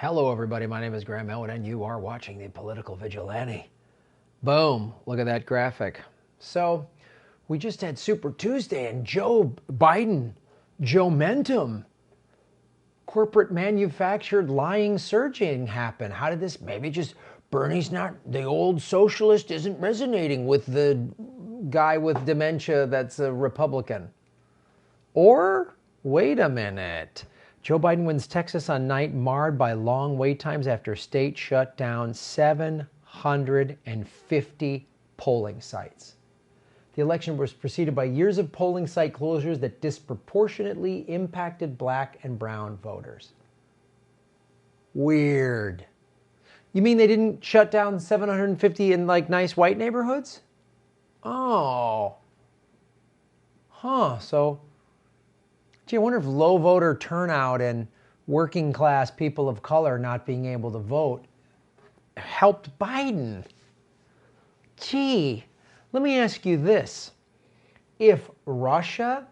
Hello everybody, my name is Graham Elwood and you are watching the Political Vigilante. Boom, look at that graphic. So, we just had Super Tuesday and Joe Biden, Joe-mentum, corporate manufactured lying surging happen. How did this, maybe just Bernie's not, the old socialist isn't resonating with the guy with dementia that's a Republican. Or, wait a minute. Joe Biden wins Texas on night marred by long wait times after state shut down 750 polling sites. The election was preceded by years of polling site closures that disproportionately impacted black and brown voters. Weird. You mean they didn't shut down 750 in like nice white neighborhoods? Oh. Huh, so gee, I wonder if low voter turnout and working class people of color not being able to vote helped Biden. Gee, let me ask you this. If Russia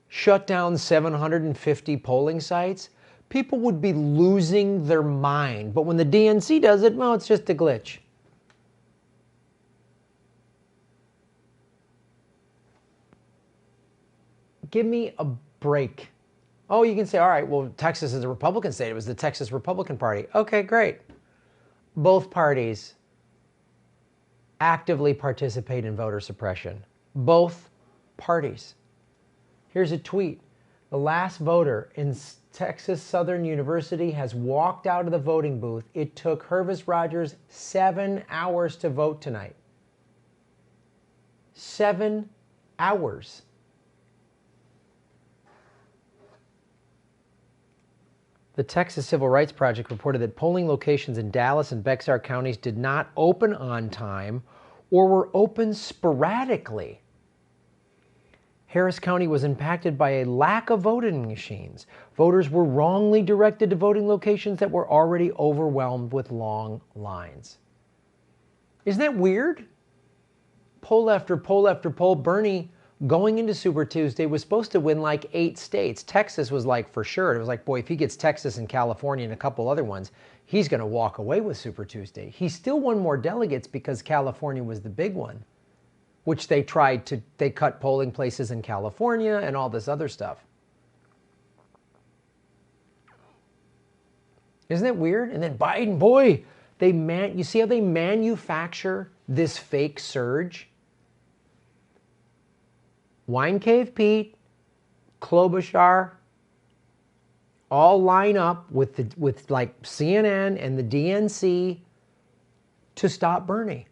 shut down 750 polling sites, people would be losing their mind. But when the DNC does it, well, it's just a glitch. Give me a break. Oh, you can say, all right, well, Texas is a Republican state. It was the Texas Republican Party. Okay, great. Both parties actively participate in voter suppression. Both parties. Here's a tweet. The last voter in Texas Southern University has walked out of the voting booth. It took Hervis Rogers 7 hours to vote tonight. 7 hours. The Texas Civil Rights Project reported that polling locations in Dallas and Bexar counties did not open on time or were open sporadically. Harris County was impacted by a lack of voting machines. Voters were wrongly directed to voting locations that were already overwhelmed with long lines. Isn't that weird? Poll after poll after poll, Bernie going into Super Tuesday was supposed to win like 8 states. Texas was like for sure. It was like, boy, if he gets Texas and California and a couple other ones, he's going to walk away with Super Tuesday. He still won more delegates because California was the big one, which they cut polling places in California and all this other stuff. Isn't it weird? And then Biden, boy, you see how they manufacture this fake surge? Wine Cave Pete, Klobuchar, all line up with like CNN and the DNC to stop Bernie.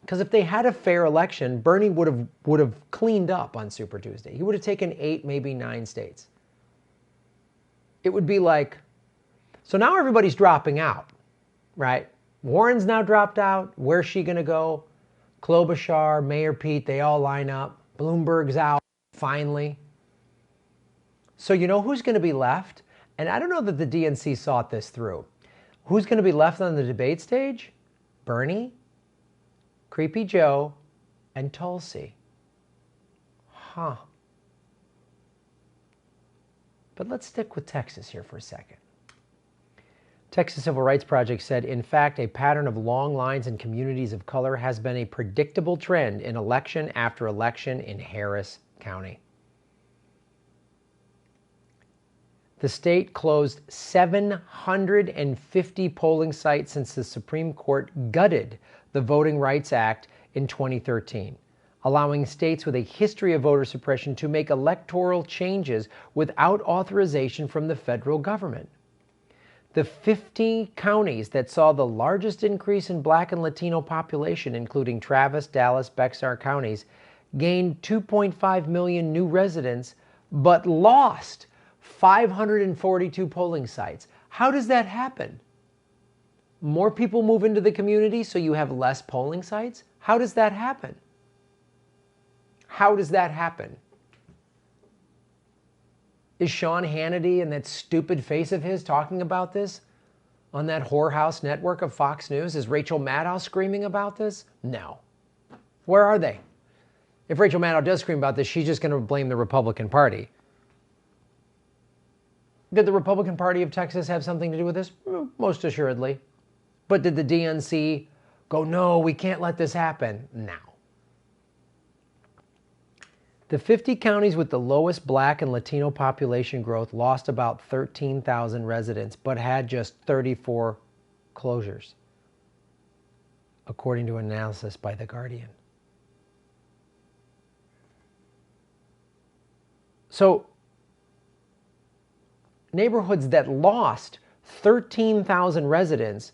Because if they had a fair election, Bernie would have cleaned up on Super Tuesday. He would have taken 8, maybe 9 states. It would be like, so now everybody's dropping out, right? Warren's now dropped out. Where's she going to go? Klobuchar, Mayor Pete, they all line up. Bloomberg's out, finally. So you know who's going to be left? And I don't know that the DNC thought this through. Who's going to be left on the debate stage? Bernie, Creepy Joe, and Tulsi. Huh. But let's stick with Texas here for a second. Texas Civil Rights Project said, in fact, a pattern of long lines in communities of color has been a predictable trend in election after election in Harris County. The state closed 750 polling sites since the Supreme Court gutted the Voting Rights Act in 2013, allowing states with a history of voter suppression to make electoral changes without authorization from the federal government. The 50 counties that saw the largest increase in Black and Latino population, including Travis, Dallas, Bexar counties, gained 2.5 million new residents, but lost 542 polling sites. How does that happen? More people move into the community, so you have less polling sites? How does that happen? How does that happen? Is Sean Hannity and that stupid face of his talking about this on that whorehouse network of Fox News? Is Rachel Maddow screaming about this? No. Where are they? If Rachel Maddow does scream about this, she's just going to blame the Republican Party. Did the Republican Party of Texas have something to do with this? Most assuredly. But did the DNC go, no, we can't let this happen? No. The 50 counties with the lowest Black and Latino population growth lost about 13,000 residents, but had just 34 closures, according to an analysis by The Guardian. So, neighborhoods that lost 13,000 residents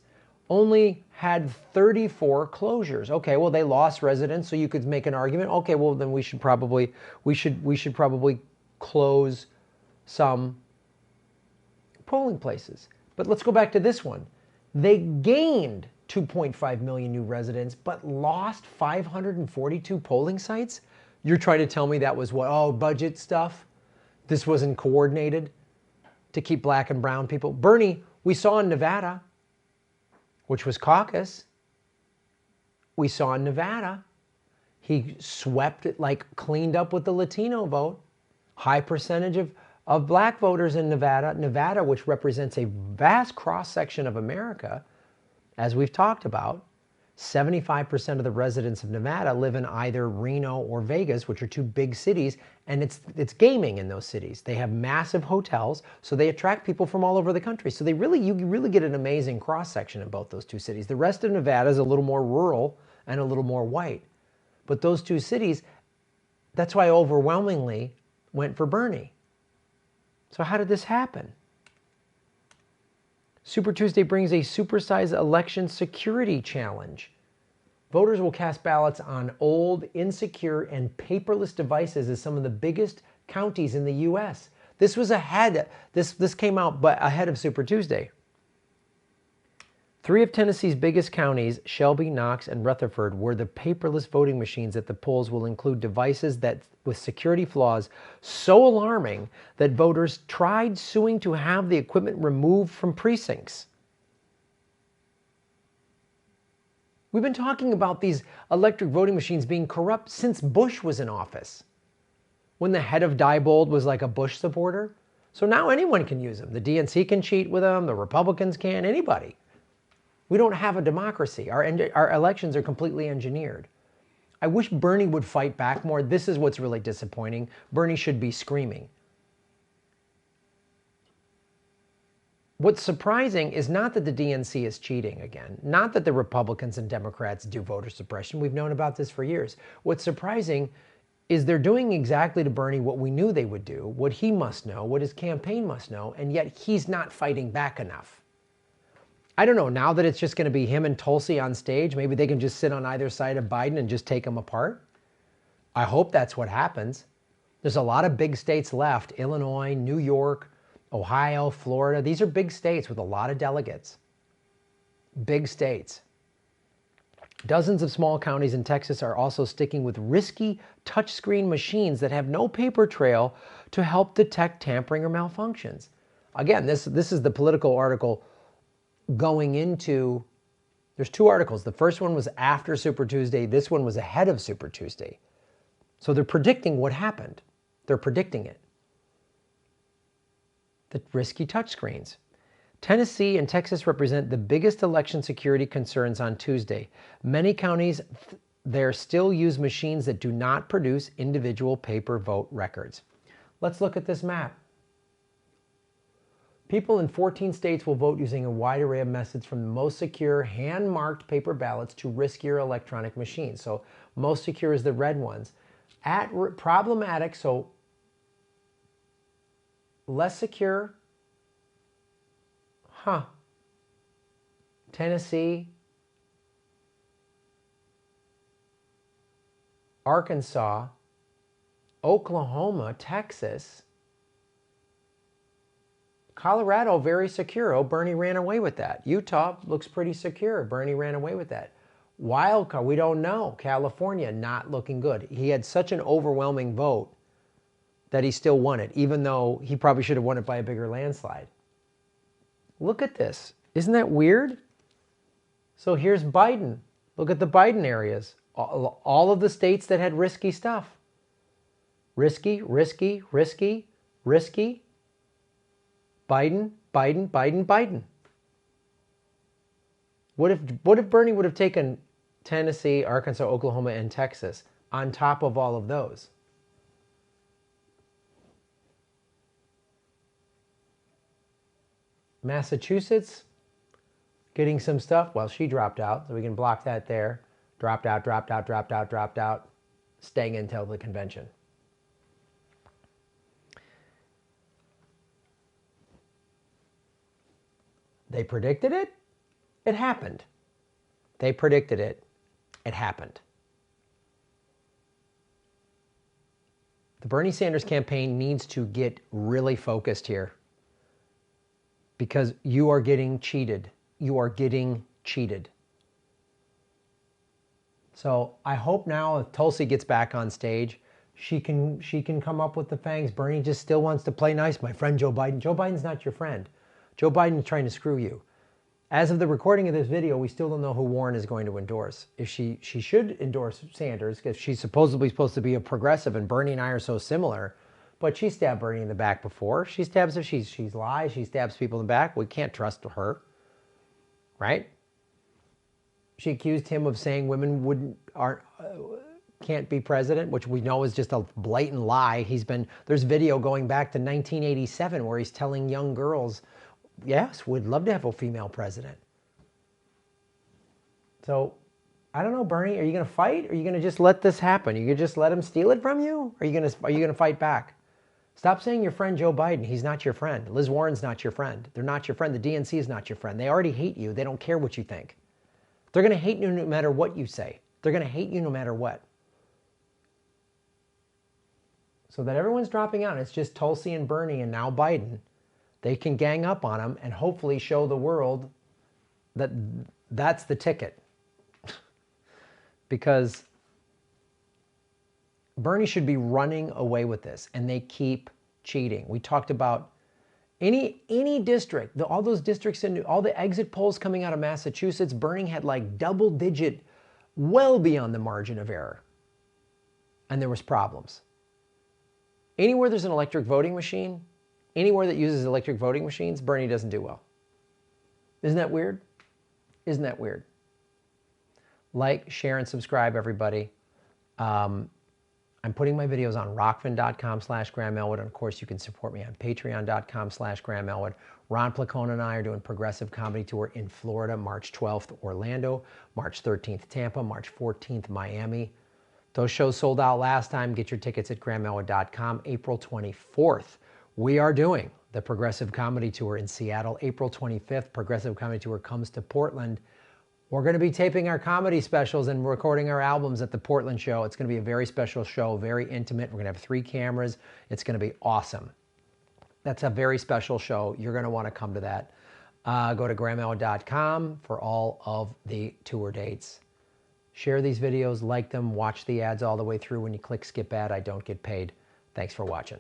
only had 34 closures. Okay, well, they lost residents, so you could make an argument. Okay, well, then we should probably close some polling places. But let's go back to this one. They gained 2.5 million new residents, but lost 542 polling sites? You're trying to tell me that was what? Oh, budget stuff? This wasn't coordinated to keep Black and brown people? Bernie, we saw in Nevada, which was caucus, we saw in Nevada, he swept it, like cleaned up with the Latino vote. High percentage of Black voters in Nevada. Nevada, which represents a vast cross-section of America, as we've talked about. 75% of the residents of Nevada live in either Reno or Vegas, which are two big cities, and it's gaming in those cities. They have massive hotels, so they attract people from all over the country. So you really get an amazing cross-section in both those two cities. The rest of Nevada is a little more rural and a little more white. But those two cities, that's why overwhelmingly went for Bernie. So how did this happen? Super Tuesday brings a supersized election security challenge. Voters will cast ballots on old, insecure, and paperless devices in some of the biggest counties in the U.S. This was ahead. This came out ahead of Super Tuesday. 3 of Tennessee's biggest counties, Shelby, Knox, and Rutherford, where the paperless voting machines at the polls will include devices that with security flaws so alarming that voters tried suing to have the equipment removed from precincts. We've been talking about these electric voting machines being corrupt since Bush was in office, when the head of Diebold was like a Bush supporter. So now anyone can use them. The DNC can cheat with them. The Republicans can. Anybody. We don't have a democracy. Our elections are completely engineered. I wish Bernie would fight back more. This is what's really disappointing. Bernie should be screaming. What's surprising is not that the DNC is cheating again, not that the Republicans and Democrats do voter suppression. We've known about this for years. What's surprising is they're doing exactly to Bernie what we knew they would do, what he must know, what his campaign must know, and yet he's not fighting back enough. I don't know, now that it's just going to be him and Tulsi on stage, maybe they can just sit on either side of Biden and just take him apart. I hope that's what happens. There's a lot of big states left, Illinois, New York, Ohio, Florida. These are big states with a lot of delegates. Big states. Dozens of small counties in Texas are also sticking with risky touchscreen machines that have no paper trail to help detect tampering or malfunctions. Again, this is the Politico article going into, there's 2 articles. The first one was after Super Tuesday. This one was ahead of Super Tuesday. So they're predicting what happened. They're predicting it. The risky touchscreens. Tennessee and Texas represent the biggest election security concerns on Tuesday. Many counties there still use machines that do not produce individual paper vote records. Let's look at this map. People in 14 states will vote using a wide array of methods, from the most secure hand-marked paper ballots to riskier electronic machines. So most secure is the red ones. Problematic, so less secure. Tennessee, Arkansas, Oklahoma, Texas, Colorado, very secure. Oh, Bernie ran away with that. Utah looks pretty secure. Bernie ran away with that. Wild card, we don't know. California, not looking good. He had such an overwhelming vote that he still won it, even though he probably should have won it by a bigger landslide. Look at this. Isn't that weird? So here's Biden. Look at the Biden areas. All of the states that had risky stuff. Risky, risky, risky, risky. Biden, Biden, Biden, Biden. What if Bernie would have taken Tennessee, Arkansas, Oklahoma, and Texas on top of all of those? Massachusetts, getting some stuff. Well, she dropped out, so we can block that there. Dropped out, dropped out, dropped out, dropped out. Staying until the convention. They predicted it. It happened. They predicted it. It happened. The Bernie Sanders campaign needs to get really focused here because you are getting cheated. You are getting cheated. So I hope now if Tulsi gets back on stage, she can come up with the fangs. Bernie just still wants to play nice. My friend Joe Biden. Joe Biden's not your friend. Joe Biden is trying to screw you. As of the recording of this video, we still don't know who Warren is going to endorse. If she should endorse Sanders because she's supposedly supposed to be a progressive, and Bernie and I are so similar. But she stabbed Bernie in the back before. She stabs if she's lies. She stabs people in the back. We can't trust her, right? She accused him of saying women can't be president, which we know is just a blatant lie. There's video going back to 1987 where he's telling young girls, yes, we'd love to have a female president. So, I don't know, Bernie, are you going to fight? Or are you going to just let this happen? Are you going to just let him steal it from you? Or are you going to fight back? Stop saying your friend Joe Biden. He's not your friend. Liz Warren's not your friend. They're not your friend. The DNC is not your friend. They already hate you. They don't care what you think. They're going to hate you no matter what you say. They're going to hate you no matter what. So that everyone's dropping out. It's just Tulsi and Bernie and now Biden. They can gang up on them and hopefully show the world that that's the ticket. Because Bernie should be running away with this, and they keep cheating. We talked about any district, all those districts, and all the exit polls coming out of Massachusetts, Bernie had like double digit, well beyond the margin of error. And there was problems. Anywhere there's an electric voting machine, anywhere that uses electric voting machines, Bernie doesn't do well. Isn't that weird? Isn't that weird? Like, share, and subscribe, everybody. I'm putting my videos on rockfin.com/Graham Elwood. And of course, you can support me on patreon.com/Graham Elwood. Ron Placone and I are doing Progressive Comedy Tour in Florida, March 12th, Orlando, March 13th, Tampa, March 14th, Miami. Those shows sold out last time. Get your tickets at grahamelwood.com. April 24th, we are doing the Progressive Comedy Tour in Seattle. April 25th, Progressive Comedy Tour comes to Portland. We're going to be taping our comedy specials and recording our albums at the Portland show. It's going to be a very special show, very intimate. We're going to have 3 cameras. It's going to be awesome. That's a very special show. You're going to want to come to that. Go to grahamelwood.com for all of the tour dates. Share these videos, like them, watch the ads all the way through. When you click skip ad, I don't get paid. Thanks for watching.